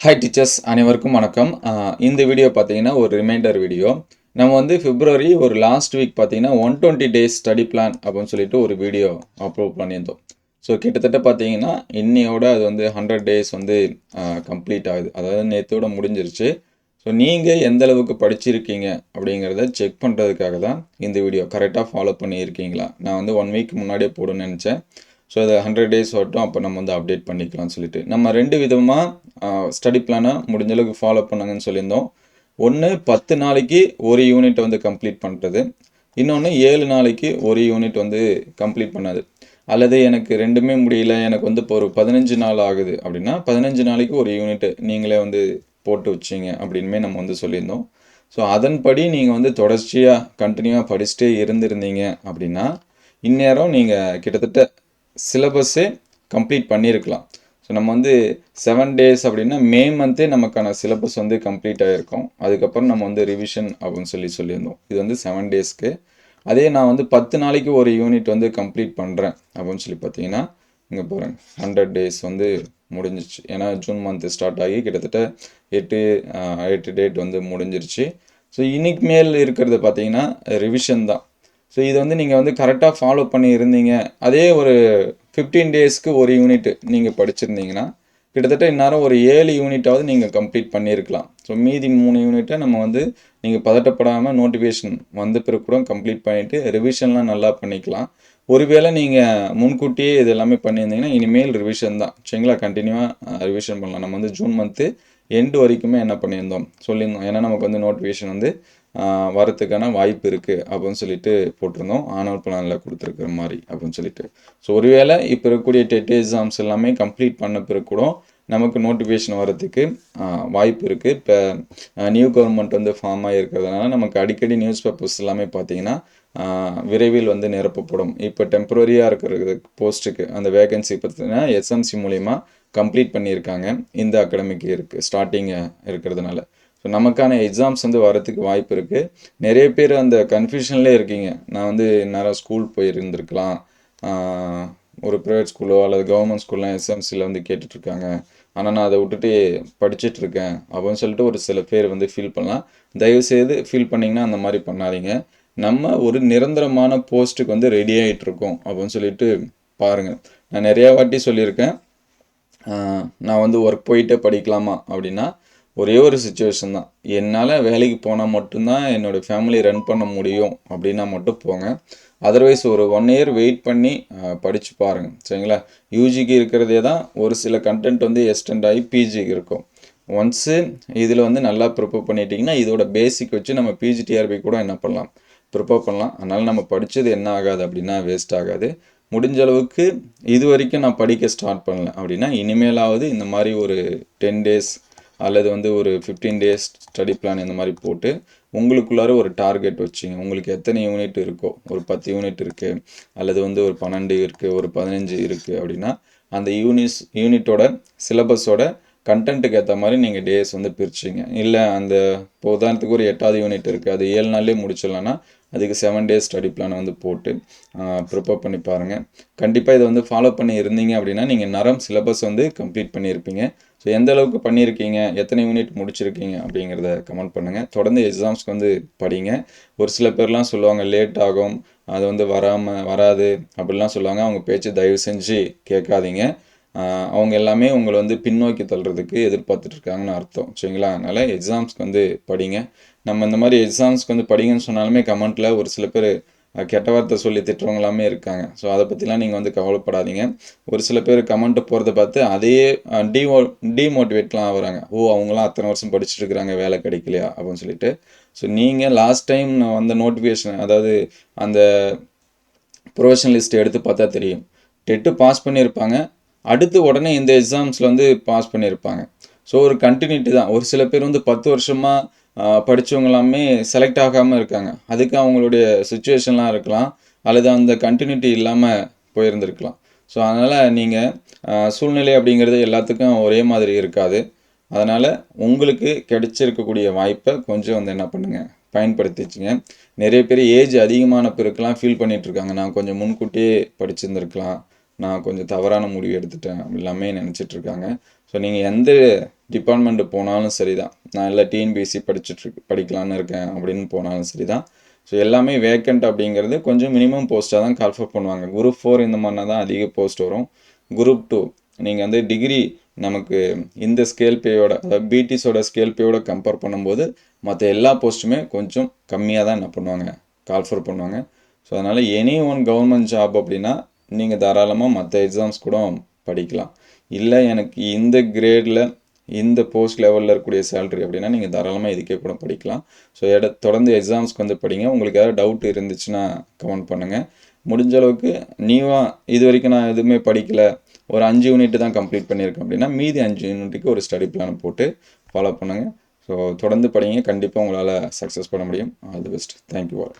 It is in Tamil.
ஹாய் டீச்சர்ஸ் அனைவருக்கும் வணக்கம். இந்த வீடியோ பார்த்தீங்கன்னா ஒரு ரிமைண்டர் வீடியோ. நம்ம வந்து பிப்ரவரி ஒரு லாஸ்ட் வீக் பார்த்தீங்கன்னா 120 டேஸ் ஸ்டடி பிளான் அப்படின்னு சொல்லிட்டு ஒரு வீடியோ அப்லோட் பண்ணியிருந்தோம். ஸோ கிட்டத்தட்ட பார்த்தீங்கன்னா இன்னையோட அது வந்து 100 டேஸ் வந்து கம்ப்ளீட் ஆகுது. அதாவது நேற்றோட முடிஞ்சிருச்சு. ஸோ நீங்கள் எந்த அளவுக்கு படிச்சிருக்கீங்க அப்படிங்கிறத செக் பண்ணுறதுக்காக தான் இந்த வீடியோ. கரெக்டாக ஃபாலோ பண்ணியிருக்கீங்களா? நான் வந்து 1 வீக் முன்னாடியே போடணும்னு நினச்சேன். ஸோ அதை 100 டேஸ் வரட்டும், அப்போ நம்ம வந்து அப்டேட் பண்ணிக்கலாம்னு சொல்லிட்டு நம்ம 2 விதமாக ஸ்டடி பிளானை முடிஞ்ச அளவுக்கு ஃபாலோ பண்ணுங்கன்னு சொல்லியிருந்தோம். ஒன்று 10 நாளைக்கு ஒரு யூனிட் வந்து கம்ப்ளீட் பண்ணுறது, இன்னொன்று 7 நாளைக்கு ஒரு யூனிட் வந்து கம்ப்ளீட் பண்ணது. அல்லது எனக்கு ரெண்டுமே முடியல, எனக்கு வந்து இப்போ ஒரு 15 நாள் ஆகுது அப்படின்னா 15 நாளைக்கு ஒரு யூனிட் நீங்களே வந்து போட்டு வச்சிங்க அப்படின்மே நம்ம வந்து சொல்லியிருந்தோம். ஸோ அதன்படி நீங்கள் வந்து தொடர்ச்சியாக கண்டினியூவாக படிச்சுட்டே இருந்திருந்தீங்க அப்படின்னா இந்நேரம் நீங்கள் கிட்டத்தட்ட சிலபஸே கம்ப்ளீட் பண்ணியிருக்கலாம். ஸோ நம்ம வந்து 7 டேஸ் அப்படின்னா மே மந்த்தே நமக்கான சிலபஸ் வந்து கம்ப்ளீட் ஆகிருக்கும். அதுக்கப்புறம் நம்ம வந்து ரிவிஷன் அப்படின்னு சொல்லியிருந்தோம். இது வந்து 7 டேஸ்க்கு. அதே நான் வந்து 10 நாளைக்கு ஒரு யூனிட் வந்து கம்ப்ளீட் பண்ணுறேன் அப்படின்னு சொல்லி பார்த்தீங்கன்னா இங்கே பாருங்கள் 100 டேஸ் வந்து முடிஞ்சிச்சு. ஏன்னா ஜூன் மந்த்து ஸ்டார்ட் ஆகி கிட்டத்தட்ட 8 டேட் வந்து முடிஞ்சிருச்சு. ஸோ இன்னைக்கு மேல் இருக்கிறது பார்த்தீங்கன்னா ரிவிஷன் தான். ஸோ இது வந்து நீங்கள் வந்து கரெக்டாக ஃபாலோ பண்ணி இருந்தீங்க, அதே ஒரு 15 டேஸ்க்கு ஒரு யூனிட் நீங்கள் படிச்சிருந்தீங்கன்னா கிட்டத்தட்ட இந்நேரம் ஒரு 7 யூனிட்டாவது நீங்கள் கம்ப்ளீட் பண்ணியிருக்கலாம். ஸோ மீதி 3 யூனிட்டை நம்ம வந்து நீங்கள் பதட்டப்படாமல் நோட்டிஃபிகேஷன் வந்த பிறகு கூட கம்ப்ளீட் பண்ணிவிட்டு ரிவிஷன்லாம் நல்லா பண்ணிக்கலாம். ஒருவேளை நீங்கள் முன்கூட்டியே இது எல்லாமே பண்ணியிருந்தீங்கன்னா இனிமேல் ரிவிஷன் தான் சரிங்களா. கண்டினியூவாக ரிவிஷன் பண்ணலாம். நம்ம வந்து ஜூன் மந்த்து எண்டு வரைக்குமே என்ன பண்ணியிருந்தோம் சொல்லியிருந்தோம். ஏன்னா நமக்கு வந்து நோட்டிஃபிகேஷன் வந்து வரத்துக்கான வாய்ப்பு இருக்குது அப்படின்னு சொல்லிட்டு போட்டிருந்தோம். ஆனுவல் பிளானில் கொடுத்துருக்குற மாதிரி அப்படின்னு சொல்லிட்டு. ஸோ ஒருவேளை இப்போ இருக்கக்கூடிய டெட் எக்ஸாம்ஸ் எல்லாமே கம்ப்ளீட் பண்ண பிறகு கூட நமக்கு நோட்டிஃபிகேஷன் வரதுக்கு வாய்ப்பு இருக்குது. இப்போ நியூ கவர்மெண்ட் வந்து ஃபார்ம் ஆகிருக்கிறதுனால நமக்கு அடிக்கடி நியூஸ் பேப்பர்ஸ் எல்லாமே பார்த்தீங்கன்னா விரைவில் வந்து நிரப்பப்படும். இப்போ டெம்பரரியாக இருக்கிற போஸ்ட்டுக்கு அந்த வேகன்சி பார்த்தீங்கன்னா எஸ்எம்சி மூலிமா கம்ப்ளீட் பண்ணியிருக்காங்க. இந்த அகாடமிக் இருக்குது ஸ்டார்டிங் இருக்கிறதுனால. ஸோ நமக்கான எக்ஸாம்ஸ் வந்து வரத்துக்கு வாய்ப்பு இருக்குது. நிறைய பேர் அந்த கன்ஃபியூஷன்லேயே இருக்கீங்க. நான் வந்து நேரம் ஸ்கூல் போயிருந்துருக்கலாம், ஒரு ப்ரைவேட் ஸ்கூலோ அல்லது கவர்மெண்ட் ஸ்கூல்லாம் எஸ்எம்சியில் வந்து கேட்டுட்ருக்காங்க, ஆனால் நான் அதை விட்டுட்டு படிச்சிட்ருக்கேன் அப்படின்னு சொல்லிட்டு ஒரு சில பேர் வந்து ஃபீல் பண்ணலாம். தயவுசெய்து ஃபீல் பண்ணிங்கன்னா அந்த மாதிரி பண்ணாதீங்க. நம்ம ஒரு நிரந்தரமான போஸ்ட்டுக்கு வந்து ரெடி ஆகிட்ருக்கோம் அப்படின்னு சொல்லிட்டு பாருங்கள். நான் நிறையா வாட்டி சொல்லியிருக்கேன், நான் வந்து ஒர்க் போயிட்டே படிக்கலாமா அப்படின்னா ஒரே ஒரு சுச்சுவேஷன் தான். என்னால் வேலைக்கு போனால் மட்டும்தான் என்னோடய ஃபேமிலி ரன் பண்ண முடியும் அப்படின்னா மட்டும் போங்க. அதர்வைஸ் ஒரு 1 இயர் வெயிட் பண்ணி படித்து பாருங்கள் சரிங்களா. யூஜிக்கு இருக்கிறதே தான் ஒரு சில கண்டென்ட் வந்து எக்ஸ்டெண்ட் ஆகி பிஜிக்கு இருக்கும். ஒன்ஸு இதில் வந்து நல்லா ப்ரிப்பேர் பண்ணிட்டீங்கன்னா இதோட பேசிக் வச்சு நம்ம பிஜிடிஆர்பி கூட என்ன பண்ணலாம், ப்ரிப்பேர் பண்ணலாம். அதனால் நம்ம படித்தது என்ன ஆகாது அப்படின்னா வேஸ்ட் ஆகாது. முடிஞ்ச அளவுக்கு இது வரைக்கும் நான் படிக்க ஸ்டார்ட் பண்ணல அப்படின்னா இனிமேலாவது இந்த மாதிரி ஒரு 10 டேஸ் அல்லது வந்து ஒரு 15 டேஸ் ஸ்டடி பிளான் இந்த மாதிரி போட்டு உங்களுக்குள்ளார ஒரு டார்கெட் வச்சுங்க. உங்களுக்கு எத்தனை யூனிட் இருக்கோ, ஒரு 10 யூனிட் இருக்குது அல்லது வந்து ஒரு 12 இருக்குது, ஒரு 15 இருக்குது அப்படின்னா அந்த யூனிட்டோட சிலபஸோட கண்டென்ட்டுக்கு ஏற்ற மாதிரி நீங்கள் டேஸ் வந்து பிரிச்சுங்க. இல்லை அந்த இப்போ உதாரணத்துக்கு ஒரு 8வது யூனிட் இருக்குது, அது 7 நாள்லேயே முடிச்சிடலான்னா அதுக்கு 7 டேஸ் ஸ்டடி பிளானை வந்து போட்டு ப்ரிப்பேர் பண்ணி பாருங்கள். கண்டிப்பாக இதை வந்து ஃபாலோ பண்ணி இருந்தீங்க அப்படின்னா நீங்கள் நரம் சிலபஸ் வந்து கம்ப்ளீட் பண்ணியிருப்பீங்க. ஸோ எந்த அளவுக்கு பண்ணியிருக்கீங்க, எத்தனை யூனிட் முடிச்சிருக்கீங்க அப்படிங்கிறத கமெண்ட் பண்ணுங்கள். தொடர்ந்து எக்ஸாம்ஸ்க்கு வந்து படிங்க. ஒரு சில பேர்லாம் சொல்லுவாங்க லேட் ஆகும், அது வந்து வராது அப்படிலாம் சொல்லுவாங்க. அவங்க பேச்சு தயவு செஞ்சு கேட்காதீங்க. அவங்க எல்லாமே உங்களை வந்து பின்னோக்கி தள்ளுறதுக்கு எதிர்பார்த்துட்டு இருக்காங்கன்னு அர்த்தம் சரிங்களா. அதனால் எக்ஸாம்ஸ்க்கு வந்து படிங்க. நம்ம இந்த மாதிரி எக்ஸாம்ஸ்க்கு வந்து படிங்கன்னு சொன்னாலுமே கமெண்ட்டில் ஒரு சில பேர் கெட்ட வார்த்தை சொல்லி திட்டுறவங்க எல்லாமே இருக்காங்க. ஸோ அதை பற்றிலாம் நீங்கள் வந்து கவலைப்படாதீங்க. ஒரு சில பேர் கமெண்ட்டு போகிறத பார்த்து அதையே டீமோட்டிவேட்லாம் ஆகுறாங்க. அவங்களாம் அத்தனை வருஷம் படிச்சுட்டு இருக்கிறாங்க, வேலை கிடைக்கலையா அப்படின்னு சொல்லிட்டு. ஸோ நீங்கள் லாஸ்ட் டைம் வந்த நோட்டிஃபிகேஷன், அதாவது அந்த ப்ரொஃபஷனல் லிஸ்ட் எடுத்து பார்த்தா தெரியும். டெட்டு பாஸ் பண்ணியிருப்பாங்க, அடுத்து உடனே இந்த எக்ஸாம்ஸில் வந்து பாஸ் பண்ணியிருப்பாங்க. ஸோ ஒரு கண்டினியூட்டி தான். ஒரு சில பேர் வந்து 10 வருஷமாக படித்தவங்க எல்லாமே செலக்ட் ஆகாமல் இருக்காங்க. அதுக்கு அவங்களுடைய சுச்சுவேஷன்லாம் இருக்கலாம், அல்லது அந்த கண்டினியூட்டி இல்லாமல் போயிருந்துருக்கலாம். ஸோ அதனால் நீங்கள் சூழ்நிலை அப்படிங்கிறது எல்லாத்துக்கும் ஒரே மாதிரி இருக்காது. அதனால் உங்களுக்கு கிடைச்சிருக்கக்கூடிய வாய்ப்பை கொஞ்சம் வந்து என்ன பண்ணுங்கள், பயன்படுத்திச்சுங்க. நிறைய பேர் ஏஜ் அதிகமான பிறகுலாம் ஃபீல் பண்ணிகிட்ருக்காங்க, நான் கொஞ்சம் முன்கூட்டியே படிச்சிருந்துருக்கலாம், நான் கொஞ்சம் தவறான முடிவு எடுத்துட்டேன் எல்லாமே நினச்சிட்ருக்காங்க. ஸோ நீங்கள் எந்த டிபார்ட்மெண்ட் போனாலும் சரி தான், நான் இல்லை டிஎன்பிஎஸ்சி படிக்கலான்னு இருக்கேன் அப்படின்னு போனாலும் சரி தான். ஸோ எல்லாமே வேக்கண்ட் அப்படிங்கிறது கொஞ்சம் மினிமம் போஸ்ட்டாக தான் கால்ஃபர் பண்ணுவாங்க. குரூப் 4 இந்த மாதிரினா தான் அதிக போஸ்ட் வரும். குரூப் 2 நீங்கள் வந்து டிகிரி நமக்கு இந்த ஸ்கேல் பேயோட, அதாவது பிடிஸோட ஸ்கேல் பேயோட கம்பேர் பண்ணும்போது மற்ற எல்லா போஸ்ட்டுமே கொஞ்சம் கம்மியாக தான் என்ன பண்ணுவாங்க, கால்ஃபர் பண்ணுவாங்க. ஸோ அதனால் எனி ஒன் கவர்மெண்ட் ஜாப் அப்படின்னா நீங்கள் தாராளமாக மற்ற எக்ஸாம்ஸ் கூட படிக்கலாம். இல்லை எனக்கு இந்த கிரேடில் இந்த போஸ்ட் லெவலில் இருக்கக்கூடிய சேலரி அப்படின்னா நீங்கள் தாராளமாக இதுக்கே கூட படிக்கலாம். ஸோ தொடர்ந்து எக்ஸாம்ஸ்க்கு வந்து படிங்க. உங்களுக்கு ஏதாவது டவுட் இருந்துச்சுன்னா கமெண்ட் பண்ணுங்கள். முடிஞ்ச அளவுக்கு நீவாக இது வரைக்கும் நான் எதுவுமே படிக்கலை, ஒரு 5 யூனிட் தான் கம்ப்ளீட் பண்ணியிருக்கேன் அப்படின்னா மீதி 5 யூனிட்டுக்கு ஒரு ஸ்டடி பிளான் போட்டு ஃபாலோ பண்ணுங்கள். ஸோ தொடர்ந்து படிங்க, கண்டிப்பாக உங்களால் சக்ஸஸ் பண்ண முடியும். All the best. Thank you all.